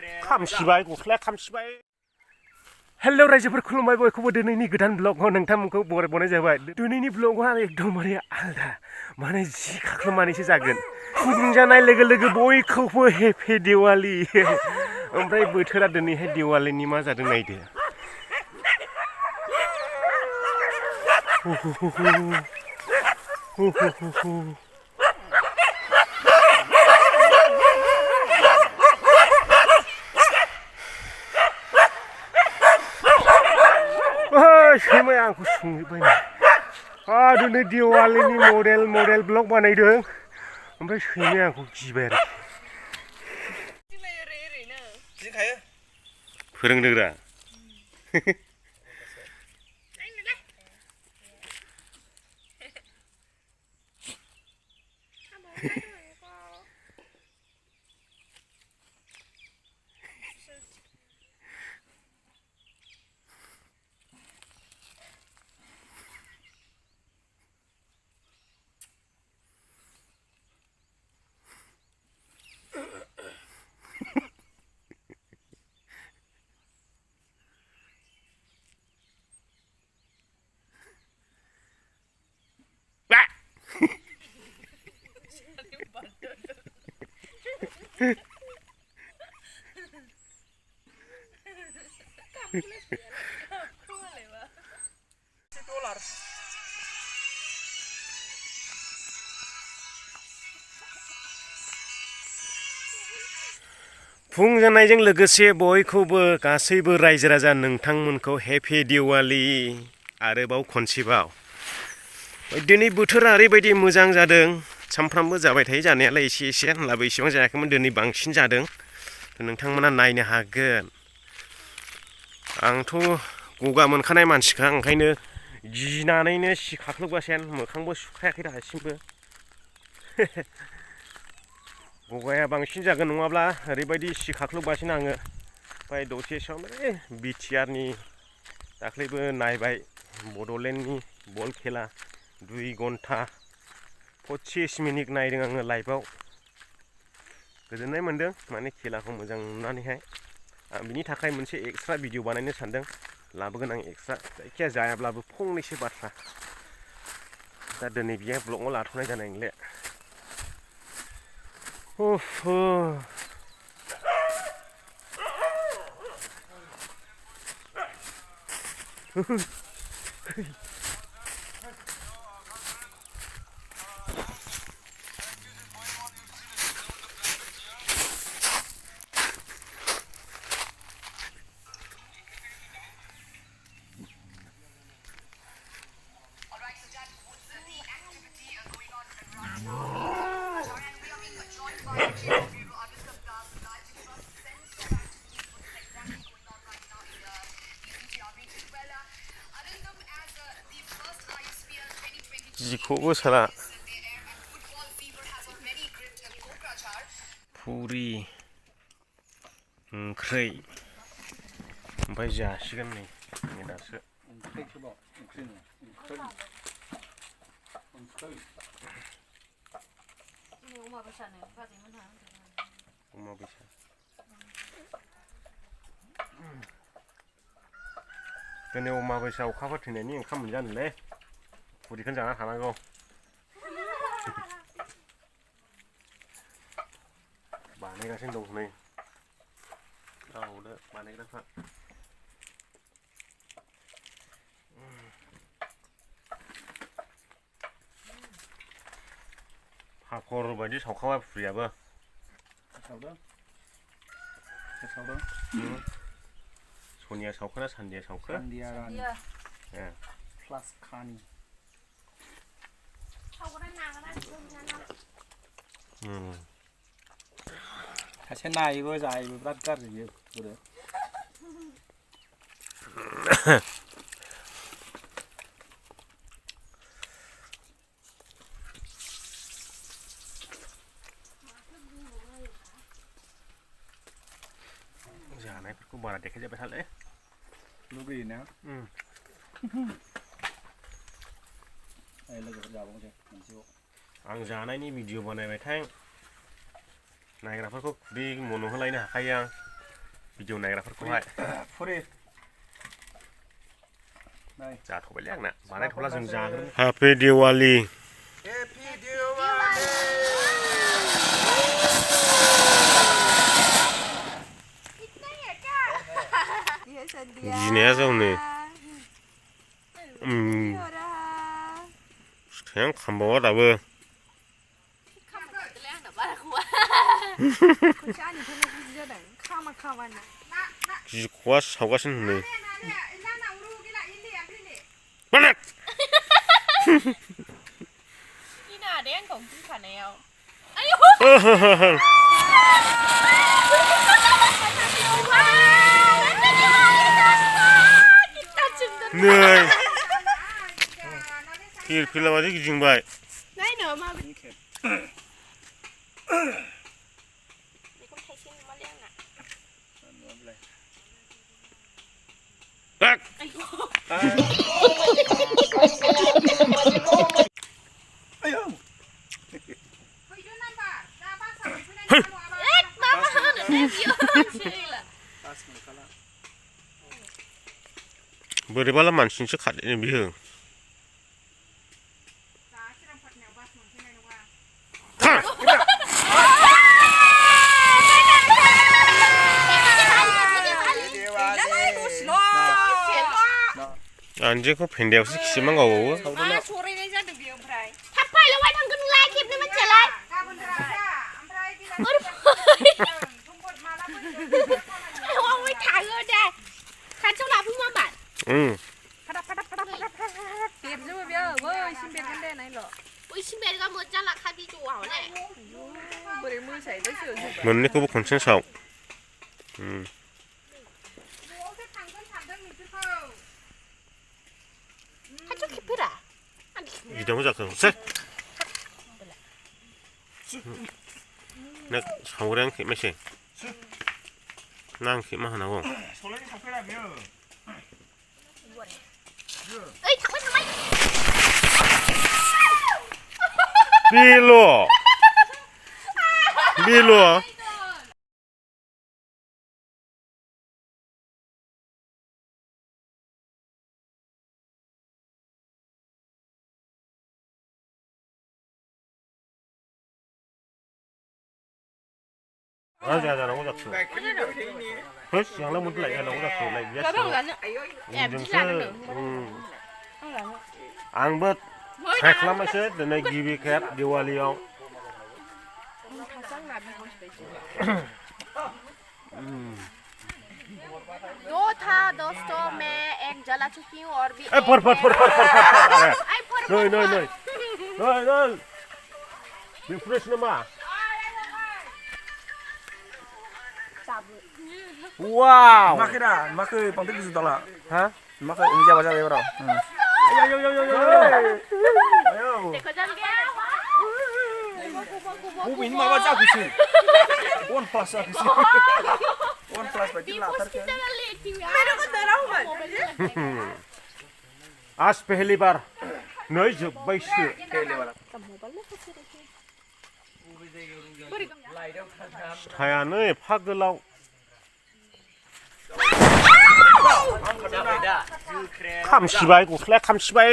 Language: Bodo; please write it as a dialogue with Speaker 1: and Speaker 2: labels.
Speaker 1: खामसिबाय गस्लाया खामसिबाय हेलौ रायजोफोर खुलुमबाय बयखौबो दिनैनि गोदान ब्लगआव नोंथांमोनखौ बरायनाय जाबाय दिनैनि ब्लगआ एकदमबारे आलदा माने जि खाख्लुमानिसो जागोन बुंजानाय लोगो लोगो बयखौबो हेपि दिवाली ओमफ्राय बोथोरा दिनैहाय दिवालीनि मा जादों नायदो सैमाया आंखौ सोंजोब्बाय दिनै दिवालीनि मडेल ब्लग बानायदों ओमफ्राय सैमाया आंखौ गिबाय आरोखि फोरोंदोंरा फुं जानायजों लोगोसे बयखौबो गासैबो रायजो राजा नोंथांमोनखौ हेपि दिवाली आरोबाव खनसेबाव दिनै बोथोरा ओरैबायदि मोजां जादों सानफ्रामबो जाबाय थायो जानायालाय एसे होनब्लाबो इसेबां जायाखैमोन दिनै बांसिन जादों नोंथांमोना नायनो हागोन आंथ' गगा मोनखानाय मानसिखा ओंखायनो गिनानैनो सिखाख्लोबगासिनो मोखांबो सुखायाखै दासिमबो गगाया बांसिन जागोन नङाब्ला ओरैबायदि सिखाख्लोबगासिनो आङो ओमफ्राय दसे सम बिटिआरनि दाख्लैबो नायबाय बड'लेण्डनि बल खेला 2 घन्टा 25 मिनिट नायदों आङो लाइभआव गोजोननाय मोन्दों माने खेलाखौ मोजां नुनानैहाय आं बिनि थाखाय मोनसे एक्सट्रा भिडिअ बानायनो सानदों लाबोगोन आं एक्सट्रा जायखिया जायाब्लाबो फंनैसो बाथ्रा दा दिनै बियो ब्लगआव लाथ'नाय जानाय नंले जिखौबो सारा पुरि ओंख्रै ओमफ्राय जासिगोन नै दासो दिनै अमाबैसा अखाफोर थैनायनि ओंखाम मोनजानोलै पुरिखौनो जाना थानांगौ बानायगासिनो दं नै गावनो बानायग्राफ्रा हाखर बायदि सावखाबाय पुरियाबो सनिया सावखोना सान्दिया सावखो प्लास खानि सासे नायबो जायोबो बिराद गाज्रि बियो जानायफोरखौ बारा देखायजाबाय थाले लुगैयोना लोगोफोर जाबावनोसै मोनसेखौ आं जानायनि भिडिअ बानायबायथाय नायग्राफोरखौ खुदै मन'होलायनो हाखायो आं भिडिअ नायग्राफोरखौहाय
Speaker 2: फुरि
Speaker 1: जाथ'बायलै आंना बानायथ'ला जों जागोन हापि दिवाली
Speaker 2: हेपि दिवाली
Speaker 1: गिनाया जावनो फिथाइयानो खामबावा दाबो गिख'आ सावगासिनो होनो
Speaker 3: गिनादे आंखौ गिखानायाव
Speaker 1: नै फिरफिला बादि गिदिंबाय
Speaker 3: नायनो माबायदि बेखौ थाइसे नुमालै आंना
Speaker 1: बोरैबाला मानसिनिसो खारदों बियो आंजेखौ फेन्दायावसो खिसिमान गावबावो
Speaker 3: सरायनाय जादों बेयो ओमफ्राय थाब फाइलावहाय थांगोन नोंलाय खेबनो मानसियालाय ओमफ्राय थाङो दे खाथियाव लाफैमा होमबा
Speaker 4: देरजोबो बेयो बैसिम बेरगोन दे नायल'
Speaker 3: बैसिम बेरगा मोजां लाखा भिडिअ'आवलाय
Speaker 4: बोरै मोसायोदैसो
Speaker 1: मोननैखौबो खनसेनो साव
Speaker 3: खाथियाव खेबफेरा
Speaker 1: गिदांबो जाखो से नों सावग्रायानो खेबनोसै ना आं खेबना होनांगौ
Speaker 3: ओइ थांबाय थांबाय
Speaker 1: बेल' जानांगौ जाखो होस सिगांलाय मोनलाय जानांगौ जाखो लाय आंबो ट्राइ खालामनोसै दिनै गिबि खेब दिवालियाव
Speaker 3: दो था दोस्तों मैं एक जला चुकी हूँ और भी
Speaker 1: फर नै रिफ्रेश नामा wow
Speaker 2: makira makai pangtik di sudahlah
Speaker 1: hah
Speaker 2: makai ini siapa siapa bro
Speaker 1: ayo
Speaker 3: देखो जल गया
Speaker 2: oh ini mama jago sih one plus aku sih one plus berarti latar kan
Speaker 4: मेरे को डराओ मत
Speaker 1: आज पहली बार नै जोब्बायसो
Speaker 2: pele wala
Speaker 1: सायानो एफा गोलाव खामसिबाय गस्लाया खामसिबाय